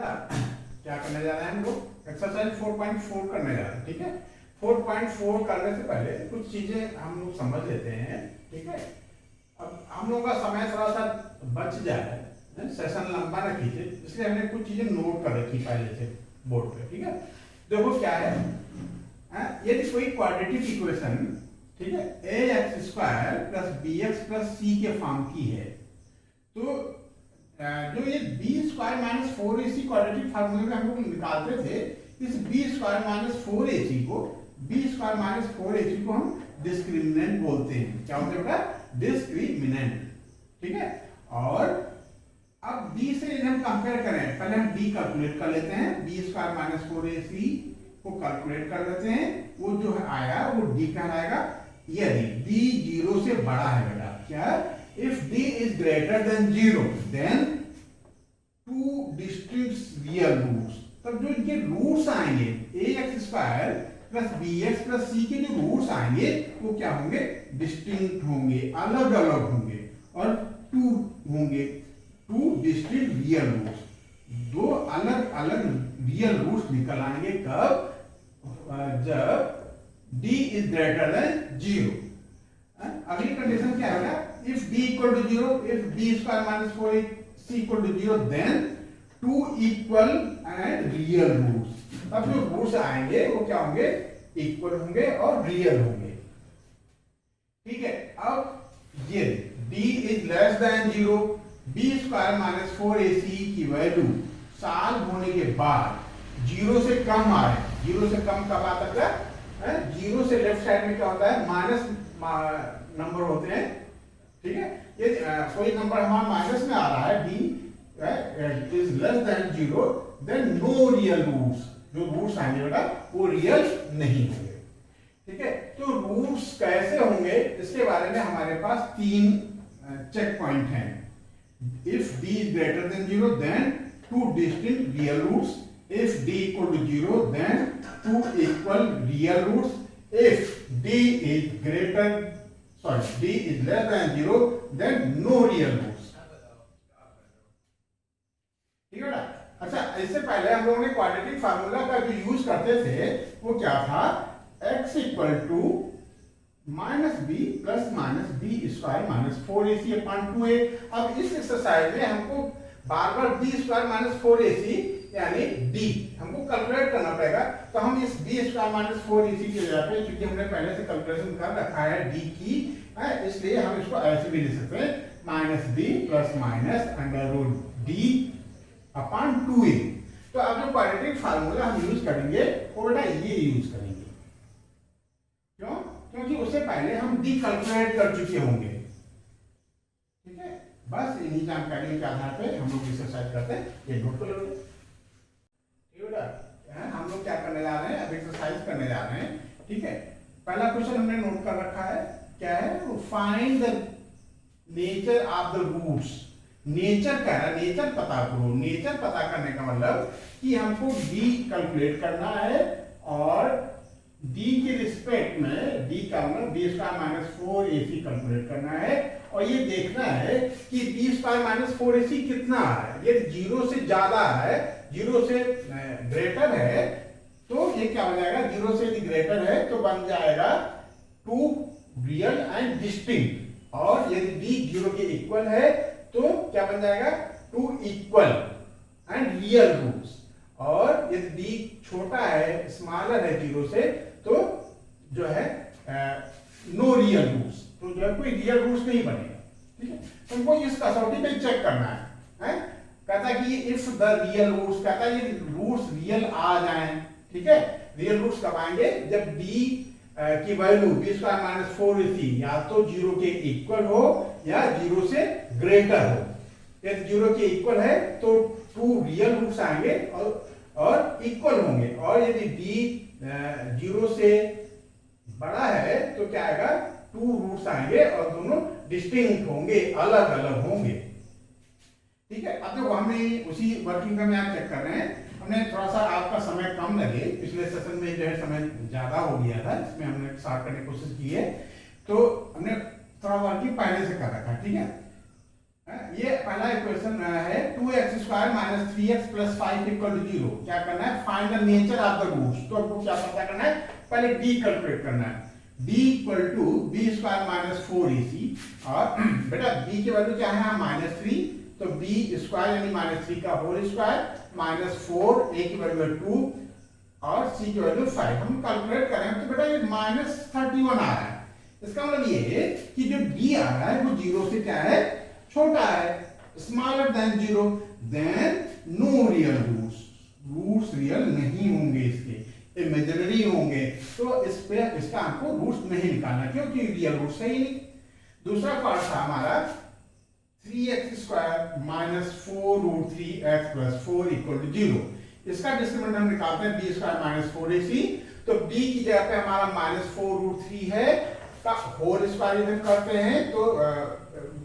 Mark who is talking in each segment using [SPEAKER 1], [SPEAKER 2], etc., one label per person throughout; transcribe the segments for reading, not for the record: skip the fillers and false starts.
[SPEAKER 1] बेटा क्या करने जा रहे हैं हम लोग, एक्सरसाइज 4.4 करने जा रहे हैं। ठीक है, 4.4 करने से पहले कुछ चीजें हम लोग समझ लेते हैं। ठीक है, अब हम लोगों का समय थोड़ा सा बच जाए, सेशन लंबा ना कीजिए, इसलिए हमने कुछ चीजें नोट कर रखी पहले से बोर्ड पे। ठीक है, देखो क्या है, यदि कोई क्वाड्रेटिक इक्वेशन, ठीक है, a x square plus b x plus c के फॉर्म की है, तो जो ये B square minus 4ac quadratic फार्मूले में हम लोग निकालते थे, इस बी स्क्वायर माइनस 4ac को, बी स्क्वायर माइनस 4ac को हम डिस्क्रिमिनेंट बोलते हैं। क्या बोलते हैं बेटा, डिस्क्रिमिनेंट। ठीक है, और अब b से यदि हम कंपेयर करें, पहले हम b कैलकुलेट कर लेते हैं, बी स्क्वायर माइनस 4ac को कैलकुलेट कर लेते हैं, वो जो है आया वो d कहलाएगा। यदि d 0 से बड़ा है बेटा, क्या, if d is greater than 0 then two distinct real roots, तब जो इनके रूट्स आएंगे ax square plus bx plus c के जो रूट्स आएंगे वो क्या होंगे, डिस्टिंक्ट होंगे, अलग अलग होंगे, और टू होंगे, टू डिस्टिंक्ट रियल रूट्स, दो अलग अलग रियल रूट्स निकल आएंगे। कब, जब d is greater than 0। अगली कंडीशन क्या है, if d equal to 0, if b square minus 4ac equal to 0, then two equal and real roots। अब जो रूट्स आएंगे वो क्या होंगे, इक्वल होंगे और रियल होंगे। ठीक है, अब ये d is less than 0, b square minus 4ac की वैल्यू सॉल्व होने के बाद 0 से कम आ रहे, 0 से कम कब आता है, 0 से लेफ्ट साइड में क्या होता है, माइनस नंबर होते हैं। ठीक है, ये कोई नंबर हमारा माइनस में आ रहा है, d is less than 0, then no real roots, जो रूट्स आएंगे बेटा वो रियल नहीं होंगे। ठीक है, तो रूट्स कैसे होंगे इसके बारे में हमारे पास 3 चेक पॉइंट हैं। If d is greater than 0 then two distinct real roots, if d equal to 0 then two equal real roots, if d is greater, sorry, d is less than 0 then no real roots। ठीक है ना। अच्छा, इससे पहले हम लोगों ने quadratic formula का जो यूज करते थे वो क्या था, x equal to minus B plus minus B square minus 4ac upon 2a। अब इस एक्सरसाइज में हमको बार बार बी स्क्वायर माइनस 4ac यानी d हमको कैलकुलेट करना पड़ेगा, तो हम इस b स्क्वायर माइनस 4ac की जगह पे, क्योंकि हमने पहले से कैलकुलेशन कर रखा है d की, इसलिए हम इसको ऐसे भी लिख सकते हैं, minus b plus minus under root d upon 2a। तो अब जो क्वाड्रेटिक फार्मूला हम यूज करेंगे वो बेटा ये यूज करेंगे, क्यों, क्योंकि उससे पहले हम d कैलकुलेट कर चुके होंगे। ठीक है, बस इन्हीं जानकारी के आधार पे हम लोग एक्सरसाइज करते हैं, ये नोट कर लो। हम लोग क्या करने जा रहे हैं, अब एक्सरसाइज करने जा रहे हैं। ठीक है, पहला क्वेश्चन हमने नोट कर रखा है, क्या है, find the nature of the roots. Nature कह रहा है, नेचर पता करो। नेचर पता करने का मतलब कि हमको d कैलकुलेट करना है और d के रिस्पेक्ट में d का मतलब b square minus 4ac calculate करना है, और ये देखना है कि b स्क्वायर माइनस 4ac कितना है। ये 0 से ज्यादा है, 0 से ग्रेटर है, तो ये क्या हो जाएगा, 0 से यदि ग्रेटर है तो बन जाएगा टू रियल एंड डिस्टिंक्ट, और यदि d 0 के इक्वल है तो क्या बन जाएगा, two equal and real roots, और यदि d छोटा है, स्मॉलर है 0 से, तो जो है नो रियल रूट्स, तो जो है कोई रियल रूट्स नहीं बनेगा। ठीक है, तुमको इस कसौटी पे चेक करना है? कहता है कि इफ द रियल रूट्स, कहता है ये रूट्स रियल आ जाएं। ठीक है, रियल रूट्स कब आएंगे, जब d की value b square minus 4ac या तो 0 के इक्वल हो या 0 से ग्रेटर हो। यदि 0 के इक्वल है तो टू रियल रूट्स आएंगे और इक्वल होंगे, और यदि d 0 से बड़ा है तो क्या आएगा, टू रूट्स आएंगे और दोनों डिस्टिंक्ट होंगे, अलग अलग होंगे। ठीक है, अब देखो हमने उसी वर्किंग का यहाँ चेक कर रहे हैं, हमने थोड़ा सा आपका समय कम लगे, पिछले सेशन में जो है समय ज्यादा हो गया था, इसमें हमने शॉर्ट करने की कोशिश की है, तो हमने थोड़ा वर्किंग पहले से कर रखा है। ठीक है, ये पहला इक्वेशन है 2x² minus 3x plus 5 equal to 0। क्या करना है, find the nature of the roots. तो आपको क्या पता करना है, पहले d कैलकुलेट करना है। d equal to b² minus 4ac, और बेटा b की वैल्यू क्या है, -3, तो b² यानी -3 का होल स्क्वायर माइनस 4, a की वैल्यू है 2 और c की वैल्यू 5। हम कैलकुलेट करें तो बेटा ये -31 आ रहा है। इसका मतलब ये है कि जो d आ रहा है वो 0 से क्या है, छोटा है, smaller than 0, then no real roots. Roots real नहीं होंगे, इसके इमेजिनरी होंगे, तो इस पे इसका हमको रूट्स नहीं निकालना, क्योंकि रियल रूट्स है ही नहीं। दूसरा पार्ट था हमारा 3x² minus 4√3x plus 4 equal to 0। इसका डिस्क्रिमिनेंट हम निकालते हैं b² माइनस 4ac, तो b की जगह पे हमारा -4√3 है का होल स्क्वायर इधर करते हैं, तो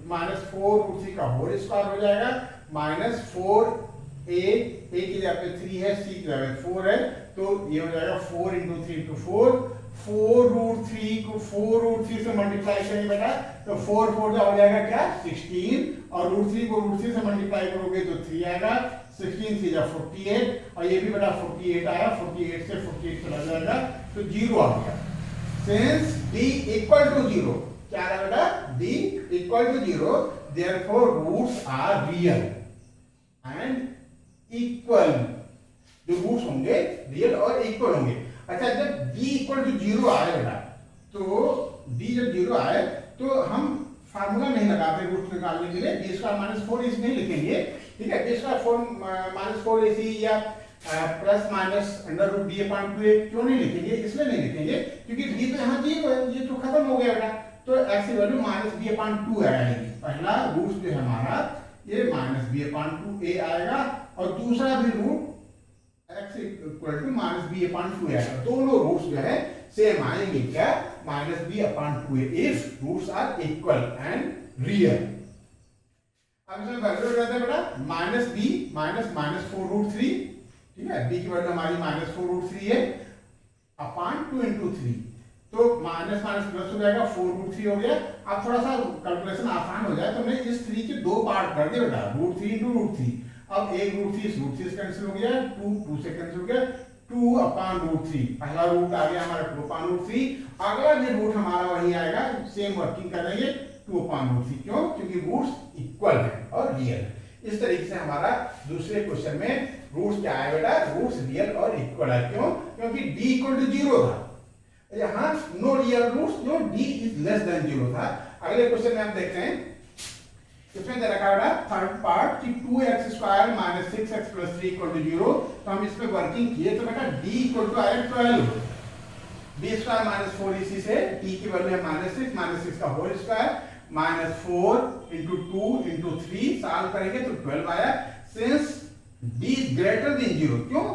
[SPEAKER 1] -4√3 का होल स्क्वायर हो जाएगा, -4a की जगह पे 3 है, c की जगह पे 4 है, तो ये हो जाएगा 4 × 3 × 4। 4√3 को 4√3 से मल्टीप्लाई करेंगे बेटा, तो 4 4 हो जाएगा क्या, 16, और √3 को √3 से मल्टीप्लाई करोगे तो 3 आएगा, 16 3 जा 48, और ये भी बेटा 48 आया, 48 से 48 चला जाएगा, तो 0 आ गया। Since d equal to 0, क्या है बेटा, d equal to 0, therefore roots are real and equal। जो रूट्स होंगे रियल और इक्वल होंगे। अच्छा, जब d इक्वल टू 0 आए बेटा, तो d जब 0 आए तो हम फार्मूला नहीं लगाते रूट्स निकालने के लिए, b² माइनस 4ac नहीं लिखेंगे, ठीक है, b² माइनस 4ac या प्लस माइनस √d/2a क्यों नहीं लिखेंगे, इसलिए नहीं लिखेंगे क्योंकि d तो यहाँ 0 है, ये तो खत्म हो गया बेटा, तो x की वैल्यू -b/2 आएगी। पहला रूट जो है हमारा ये -b/2a आएगा, और दूसरा भी root x equal to -b/2 आएगा। दोनों रूट्स जो है सेम आएंगे, क्या, -b/2a if roots are equal and real. अब इसमें वैल्यू रहता है बेटा -b -4√3, ठीक है, b की वैल्यू हमारी -4√3 है, अपान 2 × 3, तो माइनस माइनस प्लस हो जाएगा, 4√3 हो गया। अब थोड़ा सा कैलकुलेशन आसान हो जाए तो हमने इस 3 के 2 पार्ट कर दिए बेटा, √3 × √3। अब एक √3 से कैंसिल हो गया, 2 से कैंसिल हो गया, 2/√3, पहला रूट आ गया हमारा 2/√3, अगला भी रूट हमारा वही आएगा, सेम वर्किंग करेंगे 2/√3, क्यों, क्योंकि रूट्स इक्वल है और रियल है। इस तरीके से हमारा दूसरे क्वेश्चन में रूट्स क्या है बेटा, रूट्स रियल और इक्वल है, क्यों, क्योंकि d इक्वल टू 0 था, यहाँ नो रियल रूट्स, जो d इज लेस देन 0 था। अगले क्वेश्चन में हम देखते हैं, इसमें दे रखा है थर्ड पार्ट कि 2x² minus 6x plus 3 equal to 0, तो हम इस पे वर्किंग किए तो बेटा d इक्वल टू आया 12, b² माइनस 4ac से t की वैल्यू है -6 का होल स्क्वायर -4 × 2 × 3 सॉल्व करेंगे तो 12 आया। Since d is greater than 0, क्यों,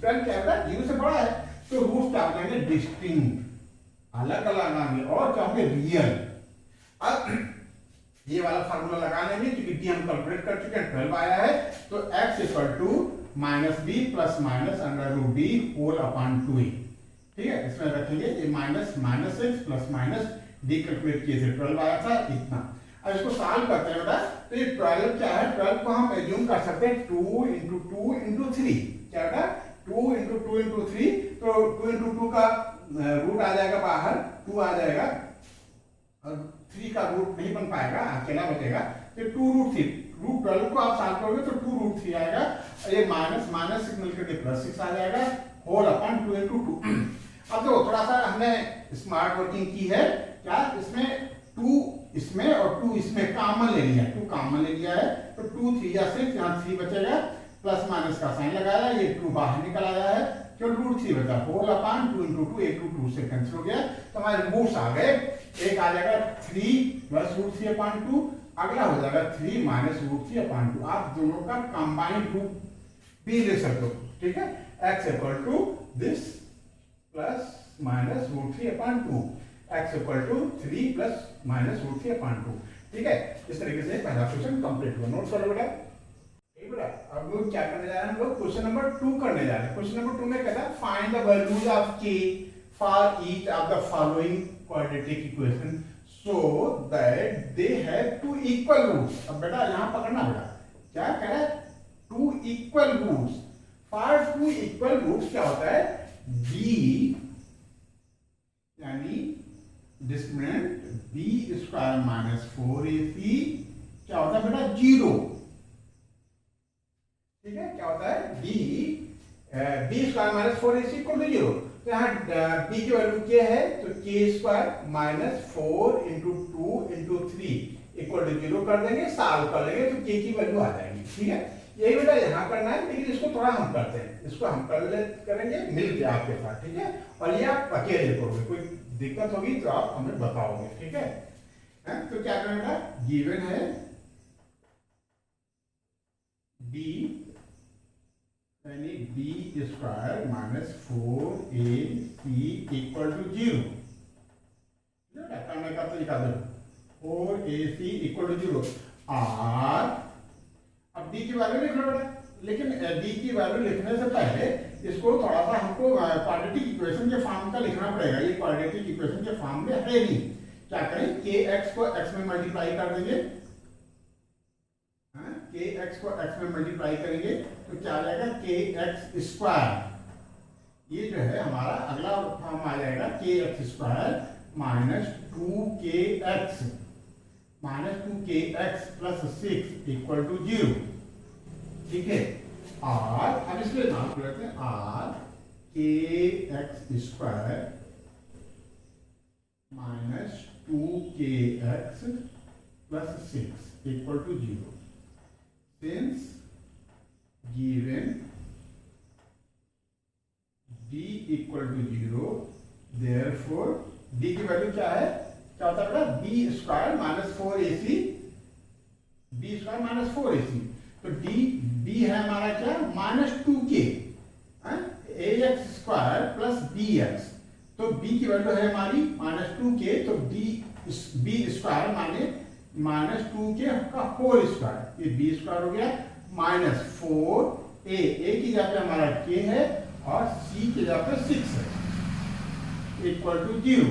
[SPEAKER 1] 12 क्या है, 0 से बड़ा है, तो रूट्स क्या हो जाएंगे, डिस्टिंक्ट, अलग अलग आएंगे, और क्या होंगे, रियल। अब ये वाला फार्मूला लगा लेंगे क्योंकि d हम कैलकुलेट कर चुके हैं, 12 आया है, तो x equal to -b plus minus √d whole upon 2a, ठीक है, इसमें रखेंगे ये -6 प्लस माइनस d कैलकुलेट किए थे, 12 आया था इतना। अब इसको सॉल्व करते हैं बेटा, तो ये 12 क्या है, 12 को हम एज्यूम कर सकते हैं 2 × 2 × 3, क्या बेटा, 2 × 2 × 3, तो 2 × 2 का रूट आ जाएगा बाहर, 2 आ जाएगा, और 3 का रूट नहीं बन पाएगा, अकेला बचेगा, तो 2√3, √12 को आप सॉल्व करोगे तो 2√3 आएगा, ये माइनस माइनस से मिलकर के +6 आ जाएगा, होल अपॉन 2 × 2। अब देखो थोड़ा सा हमने स्मार्ट वर्किंग की है, क्या, इसमें 2 इसमें और 2 इसमें कॉमन ले लिया, 2 कॉमन ले लिया है, तो 2 3 या 6, यहाँ 3 बचेगा, प्लस माइनस का साइन लगाया, ये 2 बाहर निकल आया है, जो √3 बचा, होल अपॉन 2 × 2, 1 × 2 से कैंसिल हो गया, तो हमारे रूट्स आ गए, एक आ जाएगा 3 प्लस √3/2, अगला हो जाएगा 3 माइनस √3/2। आप दोनों का कंबाइंड रूट भी ले सकते हो, ठीक है, x equal to this plus minus √3/2, x equal to 3 plus minus √3/2, ठीक है। इस तरीके से पहला क्वेश्चन कंप्लीट हुआ। नोट कर लो बेटा, अब लोग क्या करने जा रहे हैं, हम लोग क्वेश्चन नंबर 2 करने जा रहे हैं। क्वेश्चन नंबर 2 में कहता है find the values of k for each of the following quadratic equation so that they have two equal roots. अब बेटा यहां पकड़ना बेटा, क्या कह रहा है, two equal roots. For two equal roots क्या होता है, b यानी discriminant b square minus 4ac क्या होता है बेटा, 0. ठीक है, क्या होता है, b square minus 4ac equal to 0. तो यहाँ b की वैल्यू क्या है, तो k square minus 4 into 2 into 3 equal to 0 कर देंगे, सॉल्व कर लेंगे तो k की वैल्यू आ जाएगी. ठीक है, यही बेटा यहाँ करना है, लेकिन इसको थोड़ा हम करते हैं, इसको हम करेंगे मिल के आपके साथ. ठीक है, और ये आप अकेले करोगे, कोई दिक्कत होगी तो आप हमें बताओगे. ठीक है, तो क्या करना बेटा, गिवन है b यानी b square minus 4ac equal to 0. करने का तरीका दो, 4ac इक्वल टू 0. और अब d की वैल्यू लिख लो बेटा, लेकिन d की वैल्यू लिखने से पहले इसको थोड़ा सा हमको क्वाड्रेटिक इक्वेशन के फॉर्म का लिखना पड़ेगा. ये क्वाड्रेटिक इक्वेशन के फॉर्म में है नहीं. क्या करें, kx को x में मल्टीप्लाई कर देंगे, kx को x में मल्टीप्लाई करेंगे तो क्या आ जाएगा, kx स्क्वायर. ये जो है हमारा अगला फॉर्म आ जाएगा kx square minus 2kx plus 6 equal to 0. ठीक है, और अब इसमें नाम करते हैं r kx square minus 2kx plus 6 equal to 0. Since given d equal to 0, therefore d की वैल्यू क्या है, क्या होता है बेटा, b square minus 4ac, b square minus 4ac. तो b है हमारा क्या, minus 2k, ax square plus bx. तो b की वैल्यू है हमारी माइनस 2k, तो b स्क्वायर माने माइनस 2k का होल स्क्वायर, ये b स्क्वायर हो गया माइनस 4a, a की जगह पे हमारा k है और c की जगह पे 6 है इक्वल टू 0.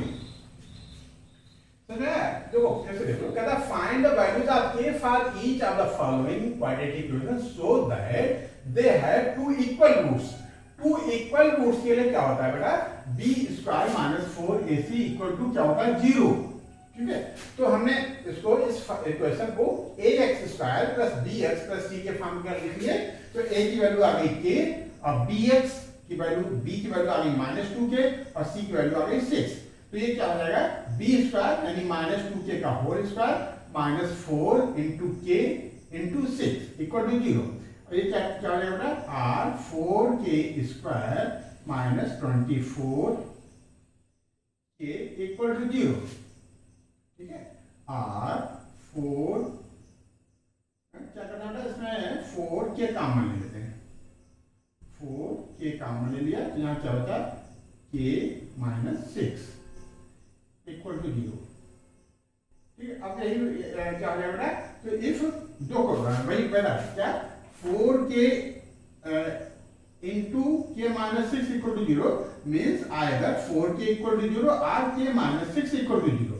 [SPEAKER 1] देखो कैसे देखो, कहता find the values of k for each of the following quadratic equation so that they have two equal roots. Two equal roots के लिए क्या होता है बेटा, b square minus 4ac equal to क्या होता है, 0. ठीक है, तो हमने इसको इस इक्वेशन को ax square plus bx plus c के फॉर्म में लिख लिए. तो a की वैल्यू आ गई k और bx की वैल्यू, b की वैल्यू आ गई माइनस 2k और c की वैल्यू आ गई 6. तो ये क्या हो जाएगा, b स्क्वायर यानी माइनस 2k का whole square minus 4 into k into 6 equal to 0. और ये क्या क्या हो जाएगा, r 4k square minus 24k equal to 0. ठीक है, r 4 क्या करना है इसमें, 4k कॉमन ले लेते हैं, 4k कॉमन ले लिया तो यहाँ क्या बचा, k माइनस 6 इक्वल टू 0. ठीक है, अब यही क्या हो जाएगा, तो इफ दो को वही पहला क्या, 4k into k minus 6 equal to 0 means आएगा 4k इक्वल टू 0 और k माइनस 6 इक्वल टू 0.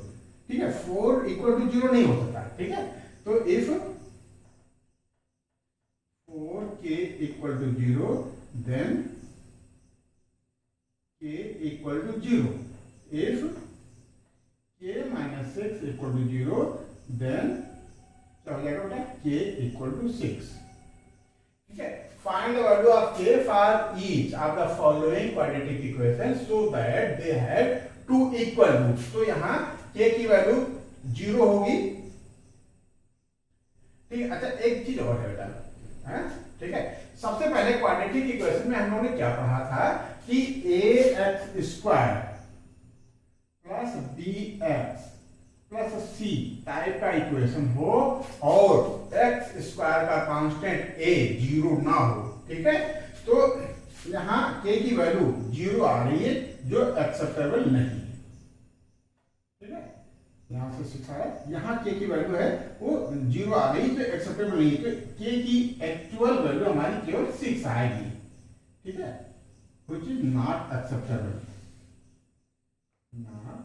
[SPEAKER 1] ठीक है, 4 इक्वल टू 0 नहीं हो सकता. ठीक है, तो if 4k equal to 0 then k equal to 0. If k minus 6 equal to 0 then क्या हो जाएगा बेटा, k इक्वल टू 6. ठीक है, find the value of k for each of the following quadratic equation so that they have two equal roots. तो यहाँ k की value 0 होगी. ठीक है, अच्छा एक चीज और है बेटा, ठीक है, सबसे पहले क्वाड्रेटिक इक्वेशन में हम लोगों ने क्या पढ़ा था कि ax square plus bx plus c type का इक्वेशन हो और x स्क्वायर का कांस्टेंट a 0 ना हो. ठीक है, तो यहाँ k की वैल्यू 0 आ रही है जो एक्सेप्टेबल नहीं. यहां से सिखाया, यहाँ k की वैल्यू है वो 0 आ गई तो एक्सेप्टेबल नहीं. तो k की एक्चुअल वैल्यू हमारी केवल 6 आएगी. ठीक है, which is not acceptable, not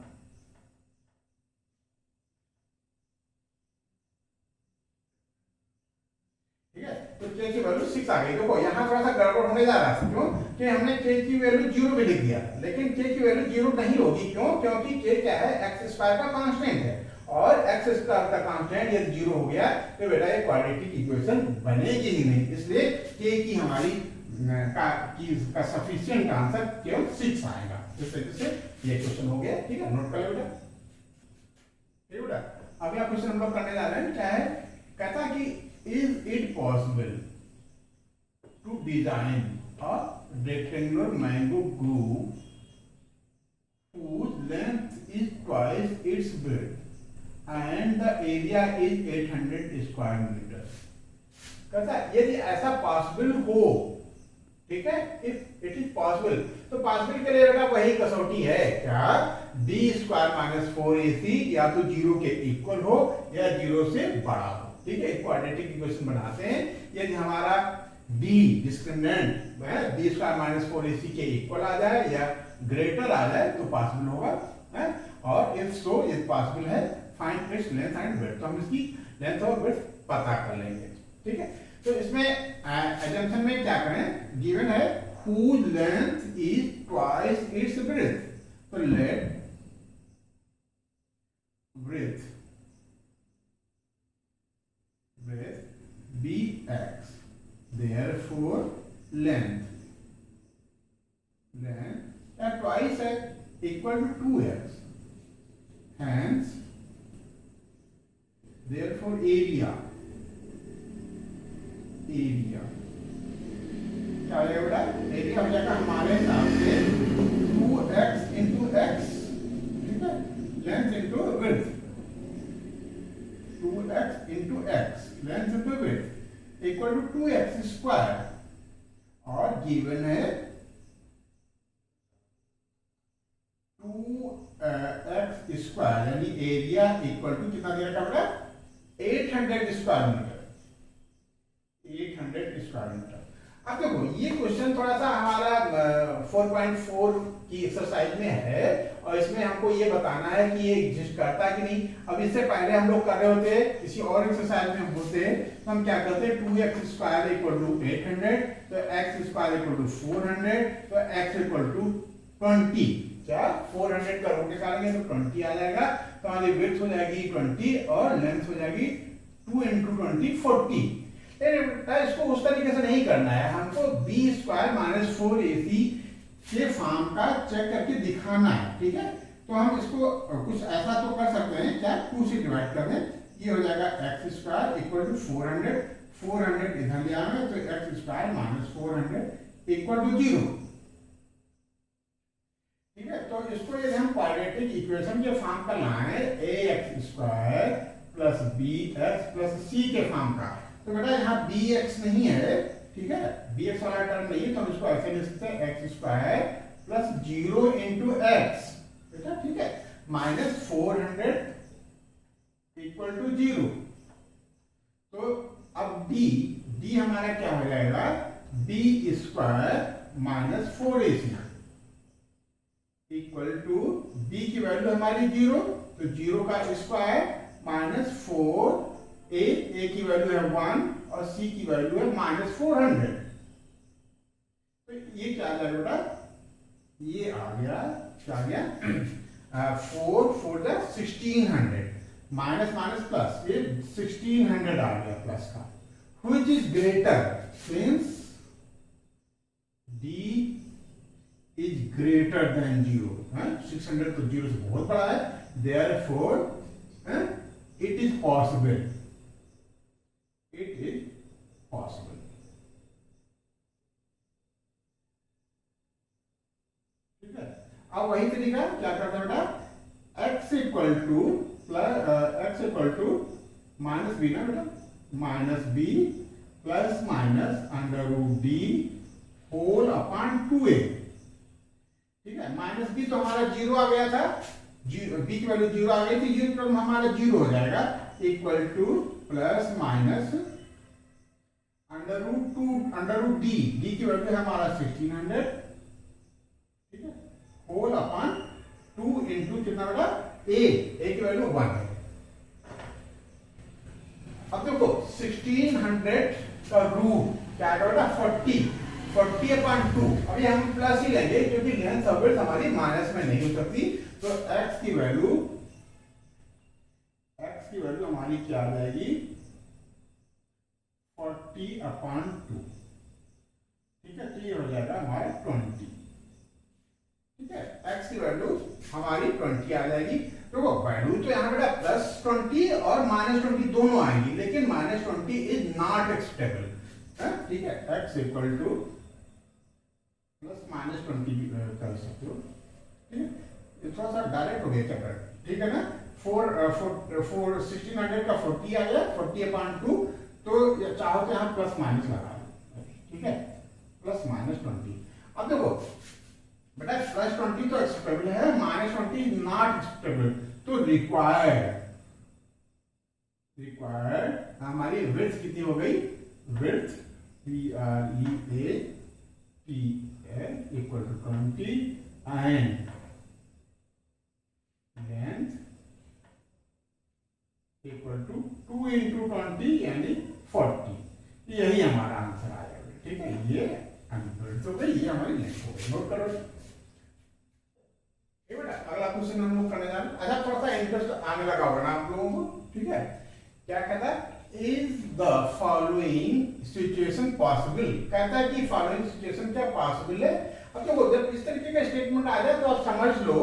[SPEAKER 1] तो k की वैल्यू 6 आ गई। देखो यहाँ थोड़ा सा गड़बड़ होने जा रहा है, क्यों कि हमने k की वैल्यू 0 भी लिख दिया, लेकिन k की वैल्यू 0 नहीं होगी। क्यों? क्योंकि k क्या है, x स्क्वायर का कांस्टेंट है, और x स्क्वायर का कांस्टेंट यदि 0 हो गया तो बेटा ये क्वाड्रेटिक इक्वेशन बनेगी ही नहीं। इसलिए k की हमारी का सफिशिएंट आंसर केवल 6 आएगा। इस तरीके से ये क्वेश्चन हो गया। ठीक है, नोट कर लो बेटा। ठीक है बेटा, अगला क्वेश्चन हम लोग करने जा रहे हैं। क्या है, कहता है कि is it possible to design a rectangular mango grove whose length is twice its width and the area is 800 square meters। कहता है यदि ऐसा पॉसिबल हो, ठीक है, इफ इट इज पॉसिबल, तो पॉसिबल के लिए बेटा वही कसौटी है, क्या, b स्क्वायर माइनस 4ac या तो 0 के इक्वल हो या 0 से बड़ा हो। ठीक है, क्वाड्रेटिक इक्वेशन बनाते हैं। यदि हमारा b discriminant b square minus 4ac के इक्वल आ जाए या ग्रेटर आ जाए तो पॉसिबल होगा, है? और इफ सो इफ पॉसिबल है find its length and width, तो हम इसकी लेंथ और विड्थ पता कर लेंगे। ठीक है, तो इसमें एजम्पशन में क्या करें, गिवन है whose length is twice its width, तो let width be x, therefore length twice है equal to 2x, hence therefore area क्या हो जाएगा बेटा, एरिया हो जाएगा हमारे हिसाब से 2x into x, ठीक है, length into width, 2x into x, length into width equal to 2x square, और गिवन है 2x स्क्वायर, यानी एरिया इक्वल टू कितना दे रखा बेटा, 800 स्क्वायर मीटर, 800 स्क्वायर मीटर। अब देखो ये क्वेश्चन थोड़ा सा हमारा 4.4 की एक्सरसाइज में है, और इसमें हमको ये बताना है कि ये एग्जिस्ट करता है कि नहीं। अब इससे पहले हम लोग कर रहे होते हैं किसी और एक्सरसाइज में हम होते हैं, तो हम क्या करते हैं, 2x स्क्वायर इक्वल टू 800, तो x स्क्वायर इक्वल टू 400, तो x इक्वल टू 20, क्या 400 का रोट निकालेंगे तो 20 आ जाएगा, तो हमारी विड्थ हो जाएगी 20 और लेंथ हो जाएगी 2 into 20 40। इसको उस तरीके से नहीं करना है, हमको b स्क्वायर माइनस 4ac के फॉर्म का चेक करके दिखाना है। ठीक है, तो हम इसको कुछ ऐसा तो कर सकते हैं, क्या 2 से डिवाइड कर दें, ये हो जाएगा x स्क्वायर इक्वल टू 400, 400 इधर ले आए तो x square minus 400 equal to 0। ठीक है, तो इसको यदि हम क्वाड्रेटिक इक्वेशन के फॉर्म का लाए, ax square plus bx plus c के फॉर्म का, तो बेटा यहाँ bx नहीं है, ठीक है, bx वाला टर्म नहीं है, तो हम इसको ऐसे लिख सकते हैं x square plus 0 into x, बेटा ठीक है, माइनस 400 इक्वल टू 0। तो अब d हमारा क्या हो जाएगा, b square minus 4ac equal to b की वैल्यू हमारी 0, तो 0 का स्क्वायर माइनस 4, a की वैल्यू है 1 और c की वैल्यू है माइनस 400, तो ये क्या आ जाएगा बेटा, ये आ गया, क्या आ गया 4 4 जा 1600, माइनस माइनस प्लस, ये 1600 आ गया प्लस का, which is greater since d is greater than 0, 600 तो 0 से बहुत बड़ा है, therefore it is possible, it is possible। ठीक है, अब वही तरीका क्या करता है बेटा, x equal to plus x equal to minus b ना बेटा, minus B plus minus under root d whole upon 2a। ठीक है, माइनस बी तो हमारा 0 आ गया था, बी की वैल्यू 0 आ गई थी, ये टर्म हमारा 0 हो जाएगा, equal to plus minus under root d, d की वैल्यू है हमारा 1600, ठीक है, होल अपॉन 2 इंटू कितना बेटा, a की वैल्यू 1 है। अब देखो 1600 का रूट क्या आएगा बेटा 40/2। अभी हम प्लस ही लेंगे क्योंकि लेंथ ऑफ विड्थ हमारी माइनस में नहीं हो सकती। तो x की वैल्यू हमारी क्या आ जाएगी 40/2। ठीक है, तो ये हो जाएगा हमारा 20। ठीक है, x की वैल्यू हमारी 20 आ जाएगी। देखो वैल्यू तो यहाँ बेटा +20 और -20 दोनों आएंगी, लेकिन -20 इज नॉट एक्सेप्टेबल। ठीक है, x इक्वल टू +-20 कर सकते हो। ठीक है, ये थोड़ा सा डायरेक्ट हो गया चक्कर। ठीक है ना, 1600 का 40 आ गया 40/2। तो चाहो तो यहाँ प्लस माइनस लगा लो। ठीक है, +-20। अब देखो बेटा +20 तो एक्सेप्टेबल है, -20 इज नॉट एक्सेप्टेबल। तो रिक्वायर्ड हमारी विड्थ कितनी हो गई, width PREATL equal to 20 and length equal to 2 × 20 यानी 40। यही हमारा आंसर आ जाएगा। ठीक है, ये तो भाई ये हमारी लेंथ हो गई। नोट करो बेटा। अगला क्वेश्चन हम लोग करने जा रहे हैं। अच्छा, थोड़ा सा इंटरेस्ट आने लगा होगा ना आप लोगों को। ठीक है, क्या कहता है, is the following situation possible. कहता है कि फॉलोइंग सिचुएशन क्या पॉसिबल है। अब देखो जब इस तरीके का स्टेटमेंट आ जाए तो आप समझ लो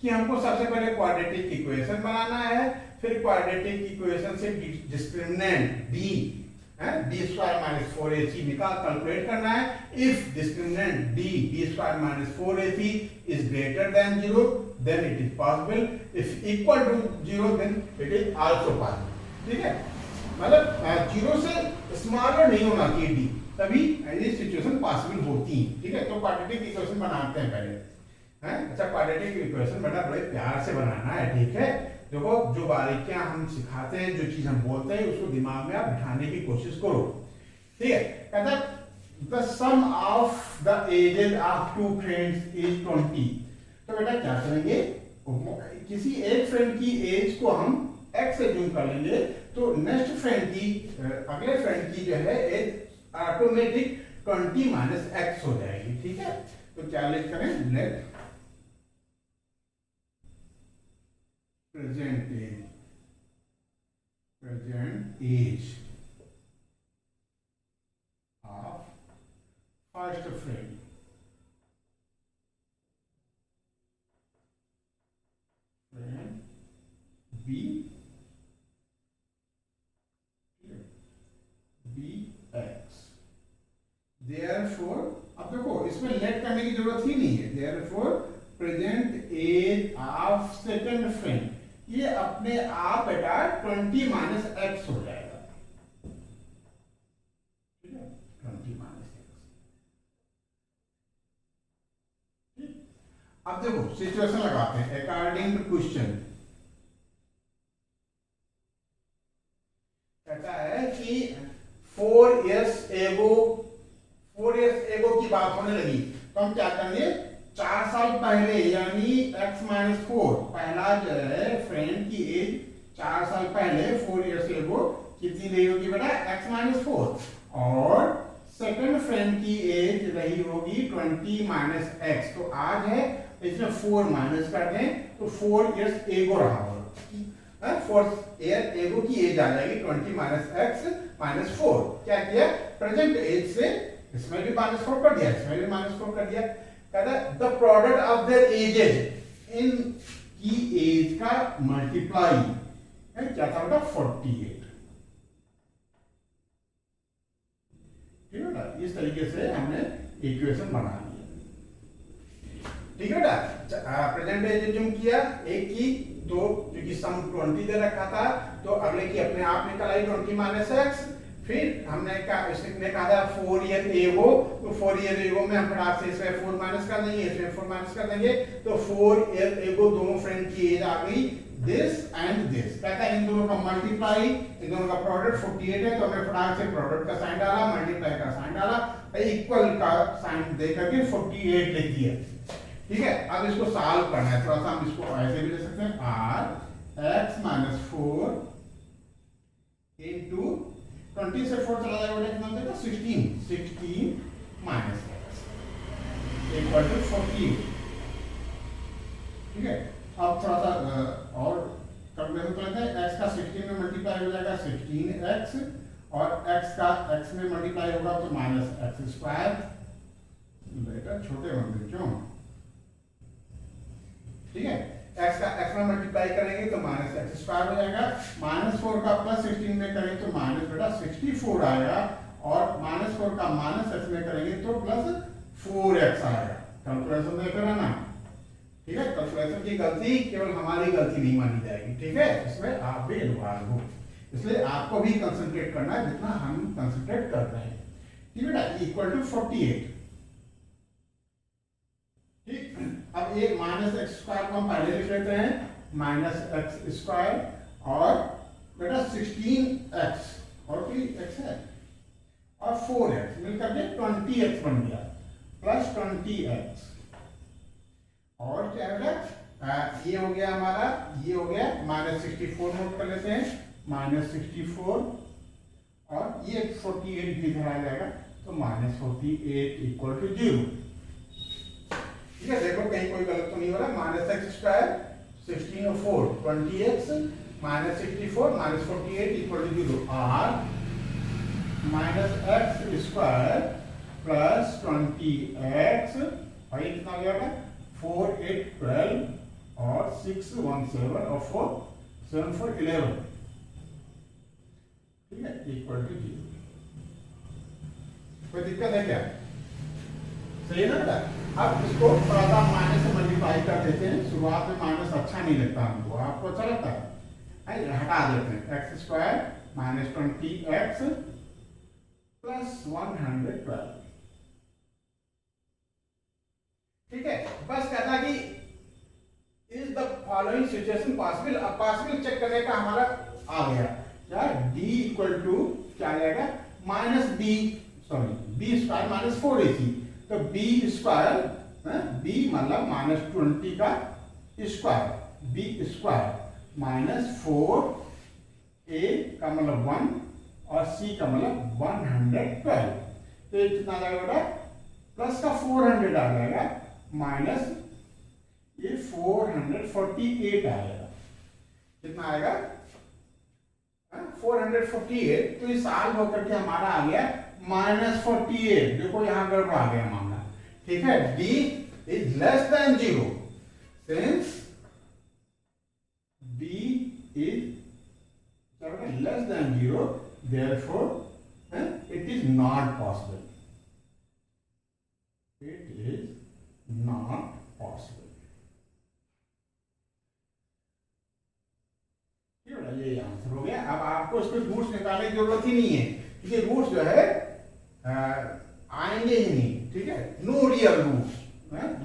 [SPEAKER 1] कि हमको सबसे पहले क्वाड्रेटिक इक्वेशन बनाना है, फिर क्वाड्रेटिक इक्वेशन से डिस्क्रिमिनेंट d² - 4ac निकाल कैलकुलेट करना है। If discriminant d² - 4ac is greater than 0 then it is possible, if equal to 0 then it is also possible. ठीक है, मतलब 0 से स्मॉलर नहीं होना चाहिए d, तभी ऐसी सिचुएशन पॉसिबल होती है। ठीक है, तो क्वाड्रेटिक इक्वेशन बनाते हैं पहले। अच्छा, क्वाड्रेटिक इक्वेशन बेटा बड़े प्यार से बनाना है। ठीक है, देखो जो बारीकियां हम सिखाते हैं, जो चीज हम बोलते हैं, उसको दिमाग में आप बिठाने की कोशिश करो। ठीक है, कहता है the sum of the ages of two friends is 20। तो बेटा क्या करेंगे, किसी एक फ्रेंड की एज को हम x से जूम कर लेंगे, तो नेक्स्ट फ्रेंड की अगले फ्रेंड की जो है एज ऑटोमेटिक 20 - x हो जाएगी। ठीक है, तो क्या लिख करें, late present age of first friend bx। therefore अब देखो इसमें लेट करने की जरूरत ही नहीं है। therefore present age of second friend, ये अपने आप बेटा 20 - x हो जाएगा। ठीक है, 20 - x। अब देखो सिचुएशन लगाते हैं अकॉर्डिंग टू क्वेश्चन। कहता है कि 4 years ago की बात होने लगी, तो हम क्या करेंगे, 4 साल पहले यानी x - 4, पहला जो है फ्रेंड की एज 4 साल पहले 4 years ago कितनी रही होगी बेटा, x - 4, और सेकंड फ्रेंड की एज रही होगी 20 - x। तो आज है, इसमें 4 माइनस कर दें तो 4 years ago रहा होगा। 4 years ago की एज आ जाएगी 20 - x - 4। क्या किया, प्रेजेंट एज से इसमें भी -4 कर दिया, इसमें भी -4 कर दिया। कहता है the product of their ages, इन की एज का मल्टीप्लाई क्या था बेटा 48। ठीक है बेटा, इस तरीके से हमने इक्वेशन बना लिया। ठीक है बेटा, प्रेजेंट एज जूम किया एक की, तो क्योंकि सम 20 दे रखा था तो अगले की अपने आप निकल आई 20 - x। फिर हमने कहा था 4 year ago, तो 4 year ago में हम फटाक से इसमें 4 माइनस कर देंगे, इसमें 4 माइनस कर देंगे, तो 4 year ago दोनों फ्रेंड की एज आ गई दिस एंड दिस। कहता है इन दोनों का मल्टीप्लाई, इन दोनों का प्रोडक्ट 48 है, तो हमने फटाक से प्रोडक्ट का साइन डाला, मल्टीप्लाई का साइन डाला, इक्वल का साइन दे करके 48 लिख दिया। ठीक है, अब इसको सॉल्व करना है, थोड़ा सा हम इसको ऐसे भी ले सकते हैं, r x - 4 into 20 से 4 चला जाएगा बेटा, कितना हो जाएगा 16 माइनस x इक्वल टू 14। ठीक है, अब थोड़ा सा और कैलकुलेशन कर लेते हैं। x का 16 में मल्टीप्लाई हो जाएगा 16x, और x का x में मल्टीप्लाई होगा तो माइनस एक्स स्क्वायर। बेटा छोटे बनते क्यों? ठीक है, x का x में मल्टीप्लाई करेंगे तो माइनस एक्स स्क्वायर हो जाएगा। -4 का प्लस 16 में करेंगे तो माइनस बेटा 64 आएगा, और -4 का माइनस x में करेंगे तो प्लस 4x आएगा। कैलकुलेशन देख रहे ना? ठीक है, कैलकुलेशन की गलती केवल हमारी गलती नहीं मानी जाएगी। ठीक है, इसमें आप भी इन्वॉल्व हो, इसलिए आपको भी कंसंट्रेट करना है जितना हम कंसंट्रेट कर रहे हैं। ठीक है बेटा, इक्वल टू 48। ठीक, अब ये माइनस एक्स स्क्वायर को हम पहले लिख लेते हैं, माइनस एक्स स्क्वायर, और बेटा 16x और भी x है, और 4x मिलकर के 20x बन गया, प्लस 20x। और क्या है, ये हो गया हमारा, ये हो गया -64 नोट कर लेते हैं, -64, और ये 48 भी इधर आ जाएगा तो -48 इक्वल टू 0। ठीक है, देखो कहीं कोई गलत तो नहीं हो रहा। माइनस एक्स स्क्वायर 16 और 4 20x, -64 -48 इक्वल टू 0, और minus x square plus 20x, और ये कितना हो गया 4 8 12, और 6 1 7, और 4 7 4 11। ठीक है, इक्वल टू 0। कोई दिक्कत है क्या? सही है ना बेटा? अब इसको थोड़ा सा माइनस से मल्टीप्लाई कर देते हैं। शुरुआत में माइनस अच्छा नहीं लगता हमको, आपको अच्छा लगता है? हटा देते हैं। X square minus 20x plus 112। ठीक है, बस कहना कि is the following situation possible. अब पॉसिबल चेक करने का हमारा आ गया क्या, d इक्वल टू क्या आ जाएगा, minus b, sorry b square minus 4ac, तो बी स्क्वायर, बी मतलब -20 का square, B square minus 4a का मतलब 1, और c का मतलब 112। तो ये कितना आ जाएगा बेटा, प्लस का 400 आ जाएगा, माइनस ये 448 आएगा। कितना आएगा, 448। तो इस साल होकर के हमारा आ गया -48। देखो यहां गड़बड़ आ गया मामला। ठीक है, d is less than 0, since b is less than 0, therefore it is not possible, it is not possible। ये आंसर हो गया। अब आपको इसके रूट्स निकालने की जरूरत ही नहीं है, क्योंकि रूट्स जो है आएंगे ही नहीं। ठीक है, नो रियल रूट्स,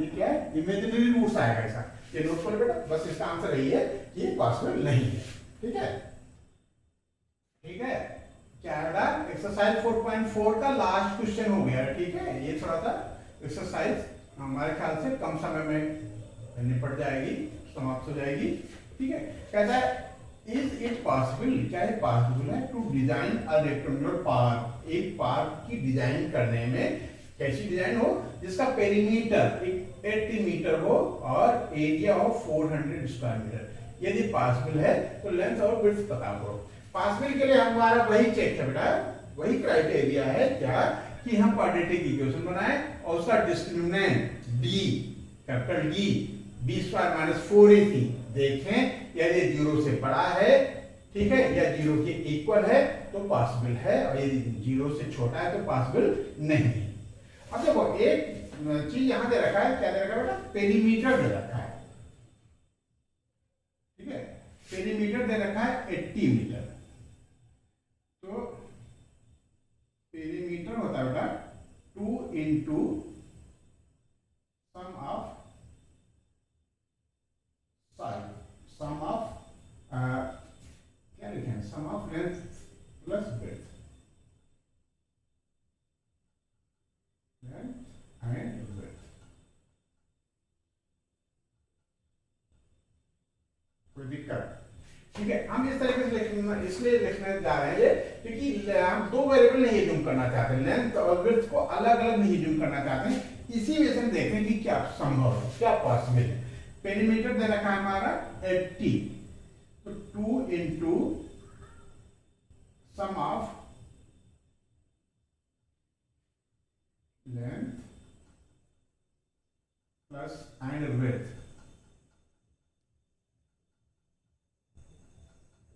[SPEAKER 1] ये क्या है, इमेजिनरी रूट्स आएगा ऐसा। ये नोट कर बेटा, बस इसका आंसर यही है कि ये पॉसिबल नहीं है। ठीक है, ठीक है, क्या है एक्सरसाइज 4.4 का लास्ट क्वेश्चन हो गया। ठीक है, ये थोड़ा सा एक्सरसाइज हमारे ख्याल से कम समय में निपट जाएगी, समाप्त हो जाएगी। ठीक है, कहता है इज इट पॉसिबल, क्या है पॉसिबल है to design a rectangular park, एक पार्क की डिजाइन करने में कैसी डिजाइन हो जिसका पेरीमीटर 80 मीटर हो और एरिया हो 400 स्क्वायर मीटर। यदि पॉसिबल है तो लेंथ और विड्थ पता करो। पॉसिबल के लिए हमारा वही चेक है बेटा, वही क्राइटेरिया है क्या, कि हम क्वाड्रेटिक इक्वेशन बनाए और उसका discriminant d, capital D, b square minus 4ac देखें यदि 0 से बड़ा है, ठीक है, या 0 के इक्वल है तो पॉसिबल है, और यदि 0 से छोटा है तो पॉसिबल नहीं है। अब देखो एक चीज यहां दे रखा है, क्या दे रखा है बेटा, पेरीमीटर दे रखा है। ठीक है, पेरीमीटर दे रखा है 80 मीटर। तो पेरीमीटर होता है बेटा 2 into sum of side, sum of क्या लिखे हैं, sum of length plus breadth, and breadth. कोई दिक्कत? ठीक है, हम इस तरीके से इसलिए लिखने जा रहे हैं क्योंकि हम दो वेरिएबल नहीं एज्यूम करना चाहते, लेंथ और विड्थ को अलग अलग नहीं एज्यूम करना चाहते हैं। इसी वजह से हम देखते हैं कि क्या संभव है, क्या पॉसिबल है। पेरीमीटर दे रखा है हमारा 80, तो 2 into sum of length plus and width,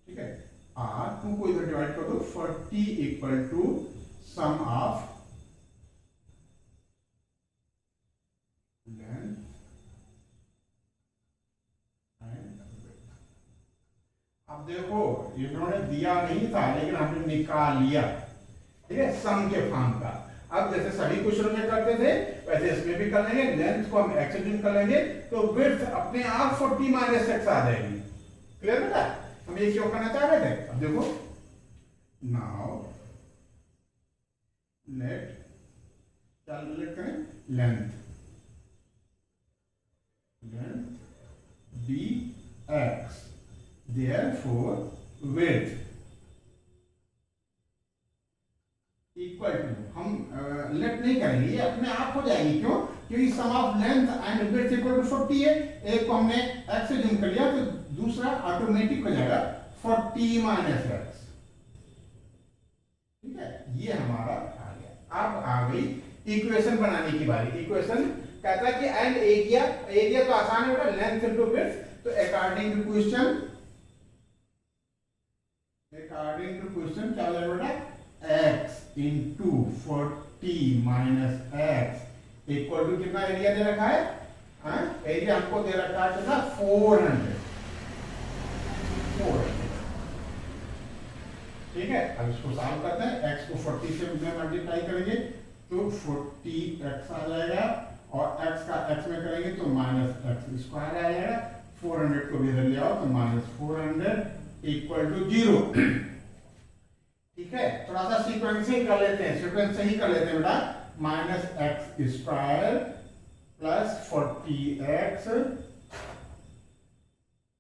[SPEAKER 1] ठीक है। आर 2 को इधर डिवाइड कर दो, 40 equal to sum of length and width. अब देखो इन्होंने दिया नहीं था लेकिन हमने निकाल लिया, ठीक है, सम के फॉर्म का। अब जैसे सभी क्वेश्चनों में करते थे वैसे इसमें भी कर लेंगे। लेंथ को हम x एज्यूम कर लेंगे तो विड्थ अपने आप 40 माइनस x आ जाएगी। क्लियर बेटा, हम ये क्यों करना चाह रहे थे। अब देखो नाउ लेट कैलकुलेट करें length dx, therefore width equal to, हम लेट नहीं करेंगे, ये अपने आप हो जाएगी। क्यों? क्योंकि sum of length and width equal to 40 है। एक को हमने x से जूम कर लिया तो दूसरा ऑटोमेटिक हो जाएगा 40 माइनस x, ठीक है। ये हमारा आ गया। अब आ गई इक्वेशन बनाने की बारी। इक्वेशन कहता है कि एंड एरिया, एरिया तो आसान है बेटा, लेंथ इनटू विड्थ। तो अकॉर्डिंग टू क्वेश्चन क्या हो जाएगा बेटा, x into 40 minus x equal to कितना एरिया दे रखा है, एरिया हमको दे रखा है कितना, 400, ठीक है। अब इसको सॉल्व करते हैं। x को 40 से मल्टीप्लाई करेंगे तो 40x आ जाएगा और x का x में करेंगे तो माइनस एक्स स्क्वायर आ जाएगा। 400 को भी इधर ले आओ तो माइनस 400 इक्वल टू 0, ठीक है। थोड़ा सा सीक्वेंसिंग कर लेते हैं, सीक्वेंस सही कर लेते हैं बेटा। Minus x square plus 40x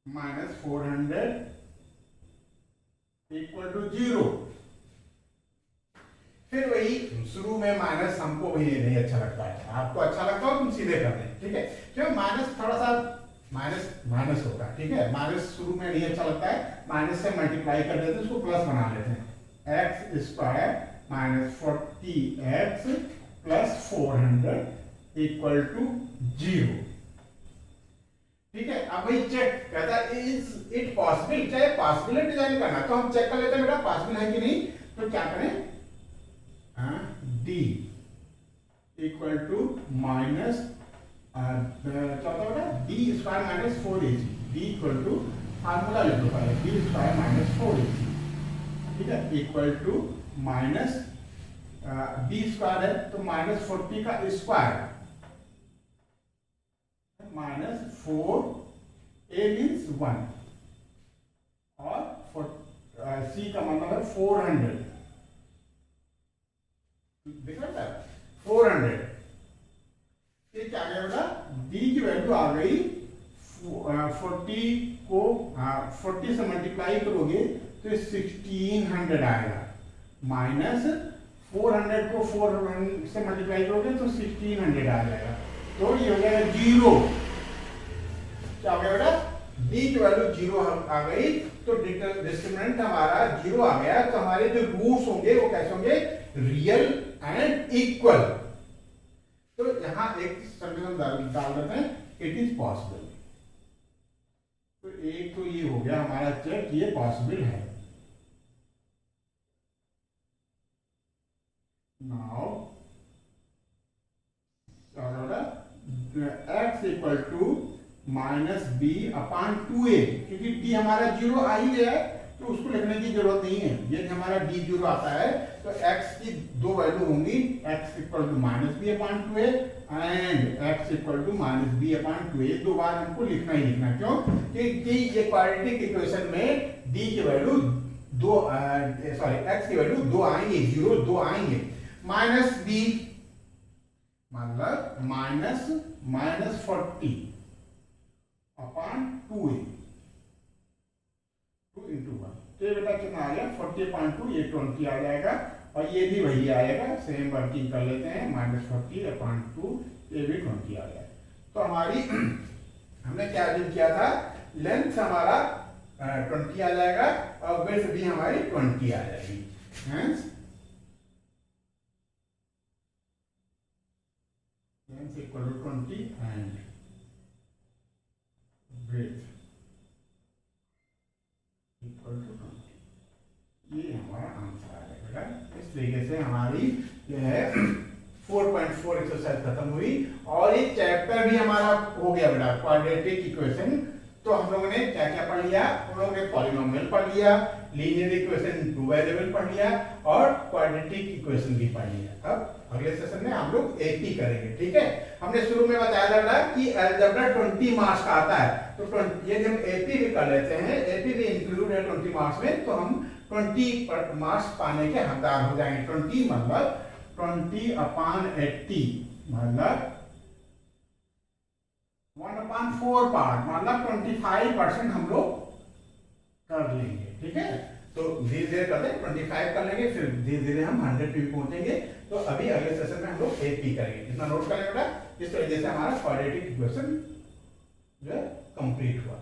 [SPEAKER 1] minus 400 equal to 0। फिर वही शुरू में माइनस हमको वही नहीं अच्छा लगता है, आपको अच्छा लगता हो तुम सीधे कर दें, ठीक है। क्यों? माइनस थोड़ा सा माइनस होता है, ठीक है। माइनस शुरू में नहीं अच्छा लगता है, माइनस से मल्टीप्लाई कर देते हैं, उसको प्लस बना लेते हैं। X square minus 40x plus 400 equal to 0, ठीक है। अब वही चेक कहता है इज इट पॉसिबल, चाहे पॉसिबिलिटी डिजाइन करना तो हम चेक कर लेते हैं बेटा पॉसिबल है कि नहीं। तो क्या करें, d इक्वल टू माइनस क्या होता है बेटा, d square minus 4ac, d equal to formula लिख लो पहले, डी स्क्वायर माइनस 4ac, ठीक है, equal to minus d square है तो माइनस 40 का स्क्वायर माइनस 4a मीन्स 1 और c का मतलब है 400, देख रहे हैं 400। ये क्या आ गया बेटा, d की वैल्यू आ गई 40 को 40 से मल्टीप्लाई करोगे तो 1600 आएगा, माइनस 400 को 4 से मल्टीप्लाई करोगे तो 1600 आ जाएगा। तो ये हो जाएगा 0। क्या हो गया बेटा, d की वैल्यू 0 आ गई तो डिस्क्रिमिनेंट हमारा 0 आ गया। तो हमारे जो रूट्स होंगे वो कैसे होंगे, रियल एंड इक्वल। तो यहां एक कंडीशन डाल देते हैं, इट इज पॉसिबल। तो एक तो ये हो गया हमारा चेक, ये पॉसिबल है। Now x equal to minus b upon 2a, क्योंकि d हमारा 0 आ ही गया है तो उसको लिखने की जरूरत नहीं है। यदि हमारा d 0 आता है तो x की दो वैल्यू होंगी, x equal to minus b upon 2a and x equal to minus b upon 2a। दो बार हमको लिखना ही लिखना, क्यों? क्योंकि ये क्वाड्रेटिक इक्वेशन में d की वैल्यू x की वैल्यू 2 आएंगे, 0 2 आएंगे। माइनस b मतलब माइनस 40 अपॉन 2a, 2 into 1। तो ये बेटा कितना आ गया 40.2, ये 20 आ जाएगा और ये भी वही आएगा, सेम वर्किंग कर लेते हैं, -40/2 ये भी 20 आ जाएगा। तो हमारी हमने क्या अज्यूम किया था, लेंथ हमारा 20 आ जाएगा और विड्थ भी हमारी 20 आ जाएगी। Hence length equal to 20 and width equal to 20। ये हमारा आंसर आ जाएगा। इस तरीके से हमारी जो है 4.4 एक्सरसाइज खत्म हुई और ये चैप्टर भी हमारा हो गया बेटा, क्वाड्रेटिक इक्वेशन। तो हम लोगों ने क्या क्या पढ़ लिया, हम लोगों ने पॉलिनोमियल पढ़ लिया, लीनियर इक्वेशन 2 वेरिएबल पढ़ लिया और क्वाड्रेटिक इक्वेशन भी पढ़ लिया। अब अगले सेशन में हम लोग एपी करेंगे, ठीक है। हमने शुरू में बताया था कि अलजेब्रा 20 मार्क्स का आता है, तो ये जब एपी भी कर लेते हैं, एपी भी इंक्लूड है 20 मार्क्स में, तो हम 20 मार्क्स पाने के हकदार हो जाएंगे। 20 मतलब 20/80 मतलब 1/4 पार्ट, मतलब 25% हम लोग कर लेंगे, ठीक है। तो धीरे धीरे करते हैं, 25 कर लेंगे, फिर धीरे धीरे हम 100 पे पहुंचेंगे। तो अभी अगले सेशन में हम लोग एपी करेंगे, इतना नोट कर लेंगे बेटा। इस तरीके से हमारा क्वाड्रेटिक इक्वेशन जो है कंप्लीट हुआ।